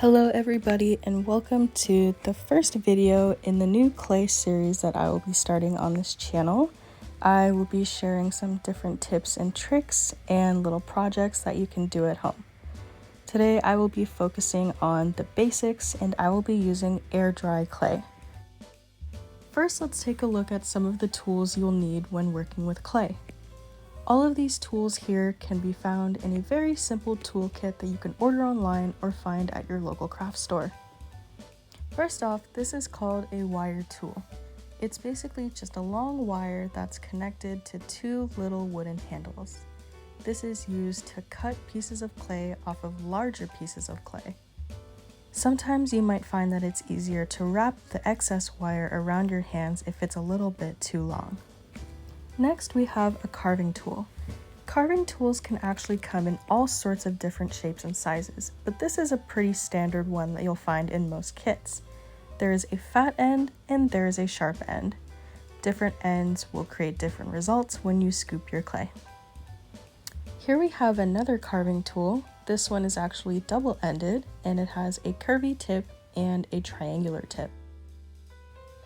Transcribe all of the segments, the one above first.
Hello everybody, and welcome to the first video in the new clay series that I will be starting on this channel. I will be sharing some different tips and tricks and little projects that you can do at home. Today I will be focusing on the basics and I will be using air dry clay. First, let's take a look at some of the tools you'll need when working with clay. All of these tools here can be found in a very simple toolkit that you can order online or find at your local craft store. First off, this is called a wire tool. It's basically just a long wire that's connected to two little wooden handles. This is used to cut pieces of clay off of larger pieces of clay. Sometimes you might find that it's easier to wrap the excess wire around your hands if it's a little bit too long. Next, we have a carving tool. Carving tools can actually come in all sorts of different shapes and sizes, but this is a pretty standard one that you'll find in most kits. There is a fat end and there is a sharp end. Different ends will create different results when you scoop your clay. Here we have another carving tool. This one is actually double-ended and it has a curvy tip and a triangular tip.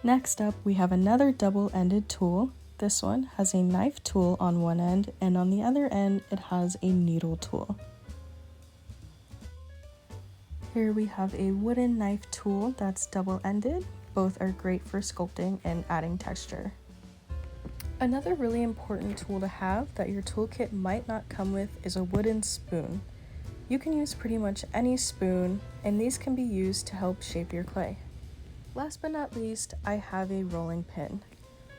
Next up, we have another double-ended tool. This one has a knife tool on one end, and on the other end it has a needle tool. Here we have a wooden knife tool that's double-ended. Both are great for sculpting and adding texture. Another really important tool to have that your toolkit might not come with is a wooden spoon. You can use pretty much any spoon, and these can be used to help shape your clay. Last but not least, I have a rolling pin.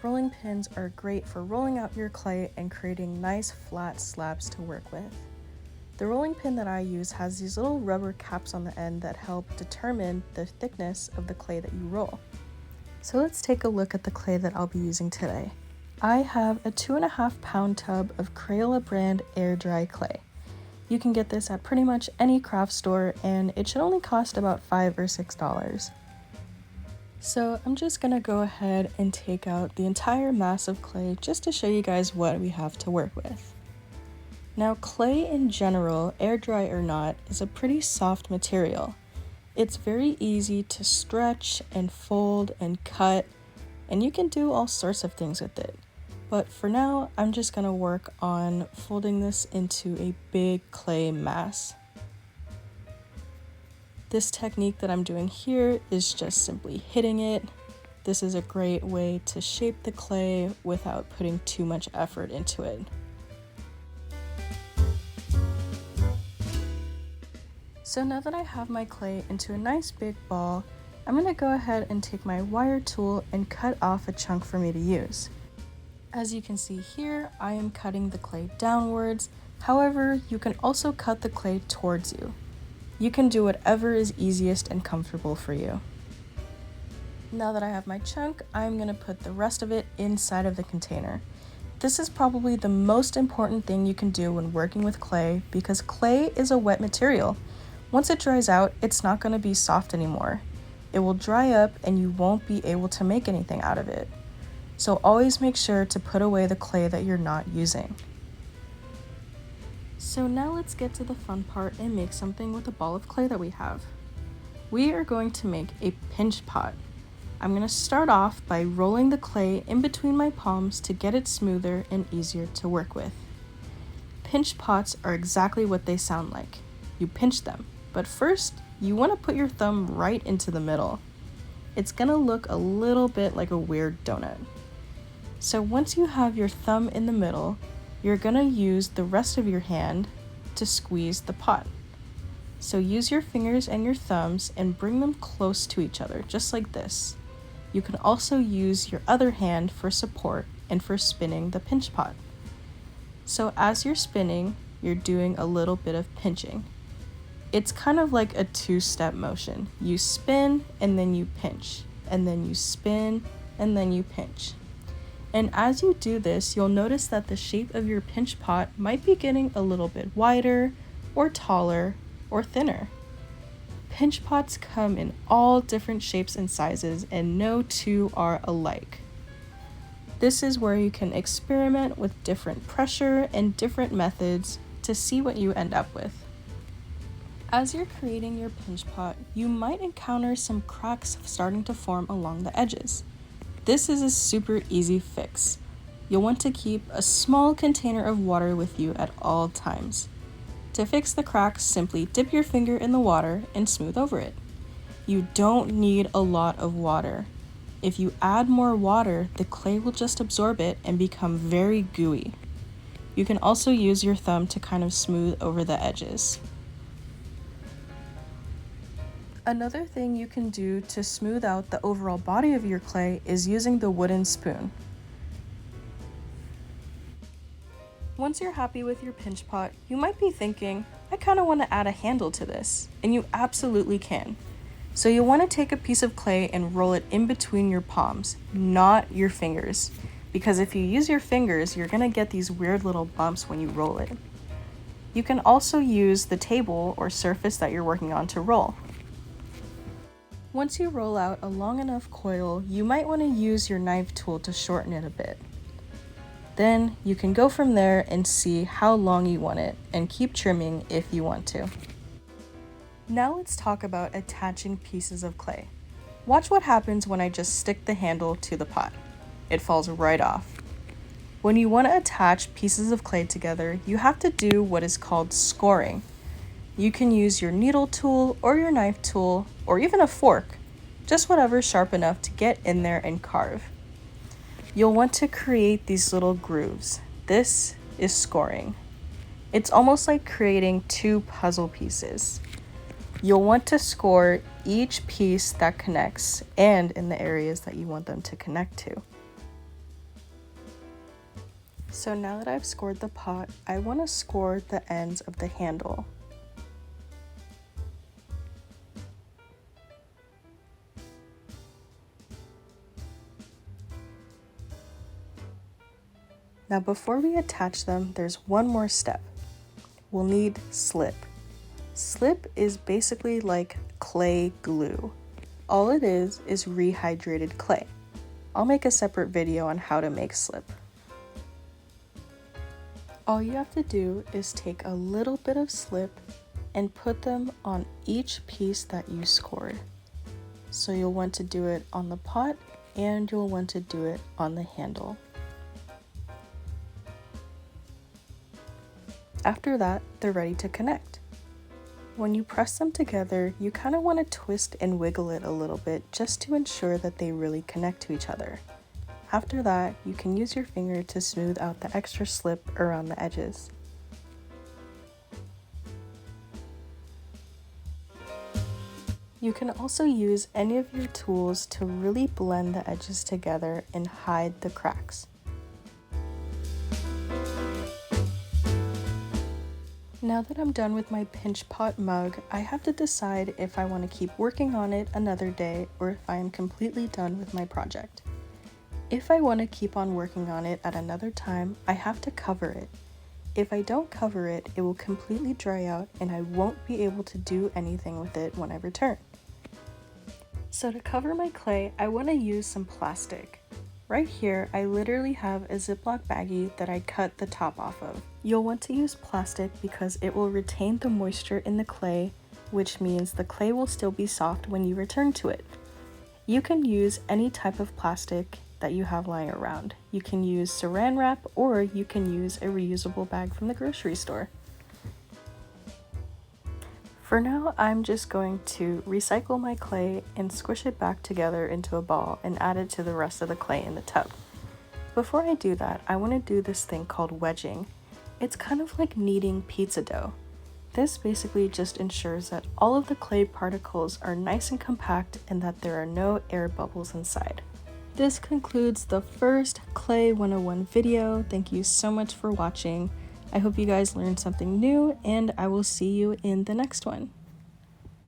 Rolling pins are great for rolling out your clay and creating nice flat slabs to work with. The rolling pin that I use has these little rubber caps on the end that help determine the thickness of the clay that you roll. So let's take a look at the clay that I'll be using today. I have a 2.5 pound tub of Crayola brand air dry clay. You can get this at pretty much any craft store and it should only cost about $5 or $6. So I'm just gonna go ahead and take out the entire mass of clay just to show you guys what we have to work with. Now, clay in general, air dry or not, is a pretty soft material. It's very easy to stretch and fold and cut, and you can do all sorts of things with it. But for now, I'm just gonna work on folding this into a big clay mass. This technique that I'm doing here is just simply hitting it. This is a great way to shape the clay without putting too much effort into it. So now that I have my clay into a nice big ball, I'm gonna go ahead and take my wire tool and cut off a chunk for me to use. As you can see here, I am cutting the clay downwards. However, you can also cut the clay towards you. You can do whatever is easiest and comfortable for you. Now that I have my chunk, I'm going to put the rest of it inside of the container. This is probably the most important thing you can do when working with clay because clay is a wet material. Once it dries out, it's not going to be soft anymore. It will dry up and you won't be able to make anything out of it. So always make sure to put away the clay that you're not using. So now let's get to the fun part and make something with the ball of clay that we have. We are going to make a pinch pot. I'm going to start off by rolling the clay in between my palms to get it smoother and easier to work with. Pinch pots are exactly what they sound like. You pinch them, but first you want to put your thumb right into the middle. It's going to look a little bit like a weird donut. So once you have your thumb in the middle, you're gonna use the rest of your hand to squeeze the pot. So use your fingers and your thumbs and bring them close to each other, just like this. You can also use your other hand for support and for spinning the pinch pot. So as you're spinning, you're doing a little bit of pinching. It's kind of like a two-step motion. You spin and then you pinch, and then you spin and then you pinch. And as you do this, you'll notice that the shape of your pinch pot might be getting a little bit wider, or taller, or thinner. Pinch pots come in all different shapes and sizes, and no two are alike. This is where you can experiment with different pressure and different methods to see what you end up with. As you're creating your pinch pot, you might encounter some cracks starting to form along the edges. This is a super easy fix. You'll want to keep a small container of water with you at all times. To fix the cracks, simply dip your finger in the water and smooth over it. You don't need a lot of water. If you add more water, the clay will just absorb it and become very gooey. You can also use your thumb to kind of smooth over the edges. Another thing you can do to smooth out the overall body of your clay is using the wooden spoon. Once you're happy with your pinch pot, you might be thinking, I kind of want to add a handle to this, and you absolutely can. So you'll want to take a piece of clay and roll it in between your palms, not your fingers, because if you use your fingers, you're going to get these weird little bumps when you roll it. You can also use the table or surface that you're working on to roll. Once you roll out a long enough coil, you might want to use your knife tool to shorten it a bit. Then you can go from there and see how long you want it and keep trimming if you want to. Now let's talk about attaching pieces of clay. Watch what happens when I just stick the handle to the pot. It falls right off. When you want to attach pieces of clay together, you have to do what is called scoring. You can use your needle tool or your knife tool or even a fork, just whatever's sharp enough to get in there and carve. You'll want to create these little grooves. This is scoring. It's almost like creating two puzzle pieces. You'll want to score each piece that connects and in the areas that you want them to connect to. So now that I've scored the pot, I want to score the ends of the handle. Now before we attach them, there's one more step. We'll need slip. Slip is basically like clay glue. All it is rehydrated clay. I'll make a separate video on how to make slip. All you have to do is take a little bit of slip and put them on each piece that you scored. So you'll want to do it on the pot and you'll want to do it on the handle. After that, they're ready to connect. When you press them together, you kind of want to twist and wiggle it a little bit just to ensure that they really connect to each other. After that, you can use your finger to smooth out the extra slip around the edges. You can also use any of your tools to really blend the edges together and hide the cracks. Now that I'm done with my pinch pot mug, I have to decide if I want to keep working on it another day or if I am completely done with my project. If I want to keep on working on it at another time, I have to cover it. If I don't cover it, it will completely dry out and I won't be able to do anything with it when I return. So to cover my clay, I want to use some plastic. Right here, I literally have a Ziploc baggie that I cut the top off of. You'll want to use plastic because it will retain the moisture in the clay, which means the clay will still be soft when you return to it. You can use any type of plastic that you have lying around. You can use saran wrap or you can use a reusable bag from the grocery store. For now, I'm just going to recycle my clay and squish it back together into a ball and add it to the rest of the clay in the tub. Before I do that, I want to do this thing called wedging. It's kind of like kneading pizza dough. This basically just ensures that all of the clay particles are nice and compact and that there are no air bubbles inside. This concludes the first Clay 101 video. Thank you so much for watching. I hope you guys learned something new and I will see you in the next one.